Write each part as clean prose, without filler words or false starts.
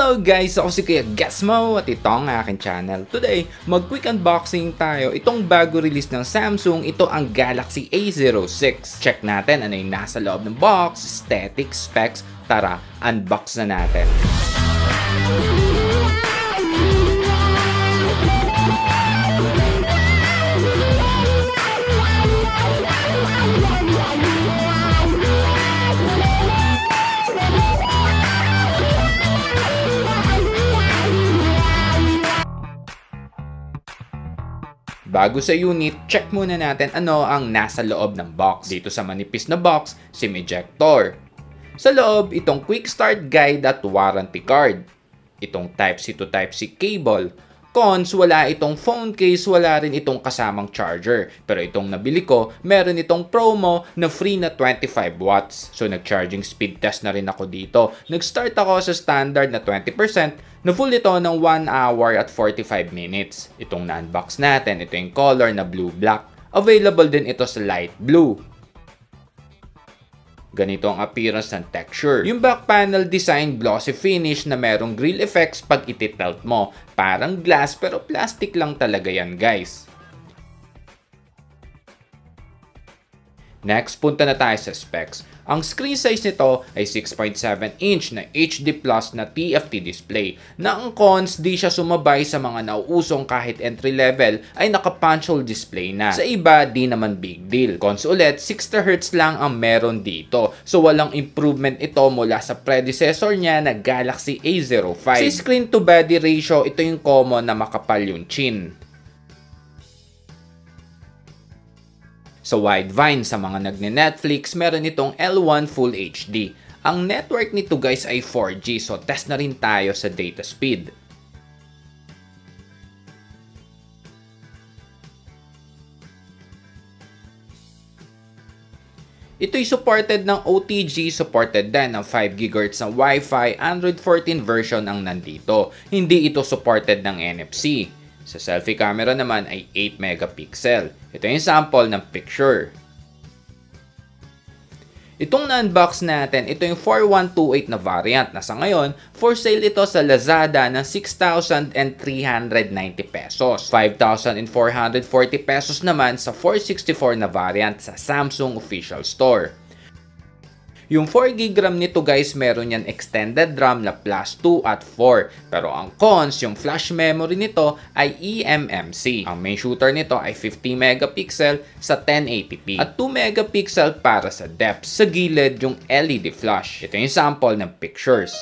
Hello guys! Ako si Kuya Gasmo at ito ang aking channel. Today, mag-quick unboxing tayo itong bago release ng Samsung. Ito ang Galaxy A06. Check natin ano yung nasa loob ng box, aesthetics, specs. Tara, unbox na natin. Bago sa unit, check muna natin ano ang nasa loob ng box. Dito sa manipis na box, SIM ejector. Sa loob, itong quick start guide at warranty card. Itong Type-C to Type-C cable. Cons, wala itong phone case, wala rin itong kasamang charger. Pero itong nabili ko, meron itong promo na free na 25 watts. So nag-charging speed test na rin ako dito. Nag-start ako sa standard na 20%, na full ito ng 1 hour at 45 minutes. Itong na-unbox natin, ito yung color na blue-black. Available din ito sa light blue. Ganito ang appearance ng texture. Yung back panel design glossy finish na merong grill effects pag ititelt mo. Parang glass pero plastic lang talaga yan guys. Next, punta na tayo sa specs. Ang screen size nito ay 6.7 inch na HD Plus na TFT display. Na ang cons, di siya sumabay sa mga nauusong kahit entry level ay naka-punch hole display na. Sa iba, di naman big deal. Cons ulit, 60Hz lang ang meron dito. So walang improvement ito mula sa predecessor niya na Galaxy A05. Sa screen to body ratio, ito yung common na makapal yung chin. Sa Widevine, sa mga nagne-Netflix, meron itong L1 Full HD. Ang network nito guys ay 4G, so test na rin tayo sa data speed. Ito'y supported ng OTG, supported din ng 5 GHz ng Wi-Fi, Android 14 version ang nandito. Hindi ito supported ng NFC. Sa selfie camera naman ay 8 megapixel. Ito yung sample ng picture. Itong na-unbox natin, ito yung 4128 na variant na sa ngayon, for sale ito sa Lazada ng 6,390 pesos. 5,440 pesos naman sa 464 na variant sa Samsung official store. Yung 4GB RAM nito guys, meron yan extended RAM na plus 2 at 4. Pero ang cons, yung flash memory nito ay eMMC. Ang main shooter nito ay 50 megapixel sa 1080p at 2 megapixel para sa depth. Sa gilid yung LED flash. Ito yung sample ng pictures.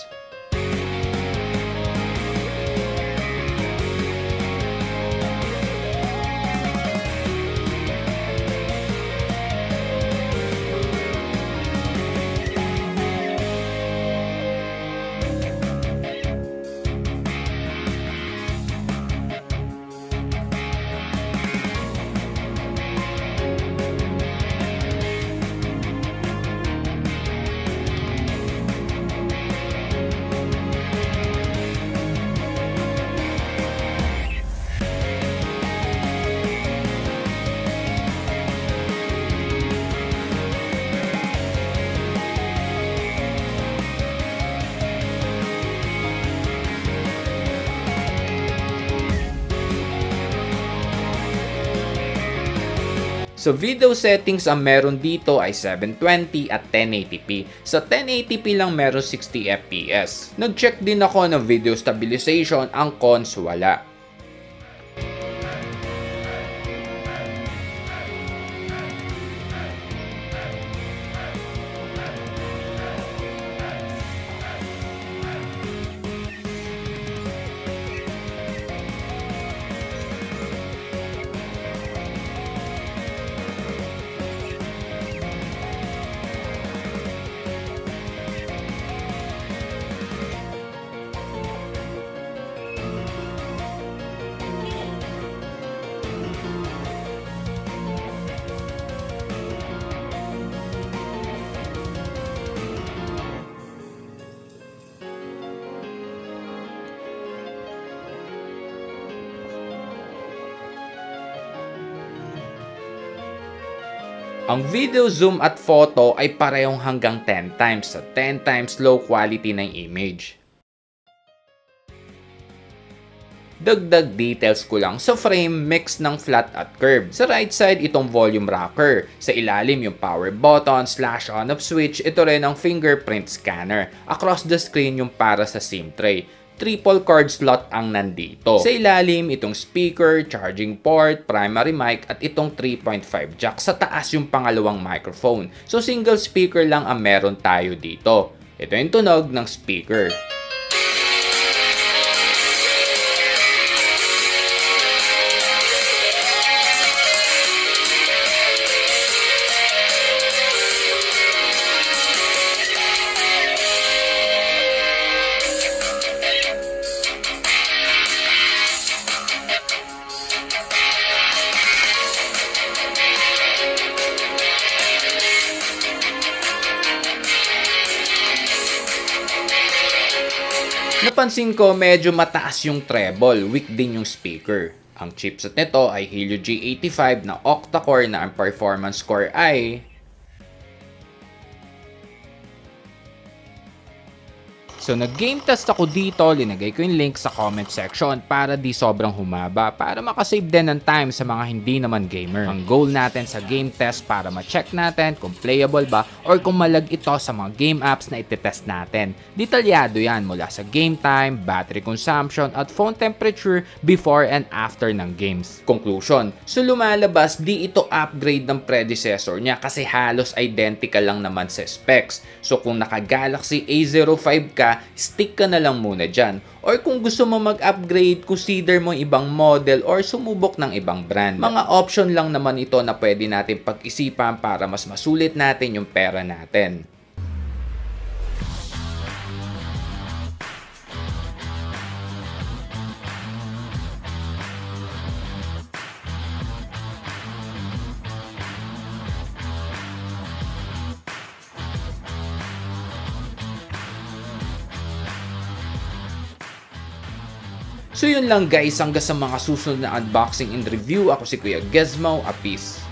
So video settings ang meron dito ay 720 at 1080p. Sa 1080p lang meron 60 fps. Nag-check din ako ng video stabilization, ang cons wala. Ang video zoom at photo ay parehong hanggang 10 times sa 10 times low quality ng image. Dagdag details ko lang sa frame mix ng flat at curve. Sa right side, itong volume rocker. Sa ilalim, yung power button, slash on off switch, ito rin ang fingerprint scanner. Across the screen, yung para sa SIM tray. Triple card slot ang nandito. Sa ilalim, itong speaker, charging port, primary mic, at itong 3.5 jack. Sa taas yung pangalawang microphone. So single speaker lang ang meron tayo dito. Ito yung tunog ng speaker. Napansin ko medyo mataas yung treble, weak din yung speaker. Ang chipset nito ay Helio G85 na octa-core na ang performance score ay... So nag-game test ako dito, linagay ko yung link sa comment section para di sobrang humaba, para makasave din ng time sa mga hindi naman gamer. Ang goal natin sa game test para ma-check natin kung playable ba or kung malag ito sa mga game apps na itetest natin. Detalyado yan mula sa game time, battery consumption at phone temperature before and after ng games. Conclusion, so lumalabas di ito upgrade ng predecessor niya kasi halos identical lang naman sa specs. So kung naka-Galaxy A05 ka, stick ka na lang muna dyan. Or kung gusto mo mag-upgrade, consider mo ibang model or sumubok ng ibang brand. Mga option lang naman ito na pwede natin pag-isipan para mas masulit natin yung pera natin. So yun lang guys, hanggang sa mga susunod na unboxing and review. Ako si Kuya Gizmo, peace.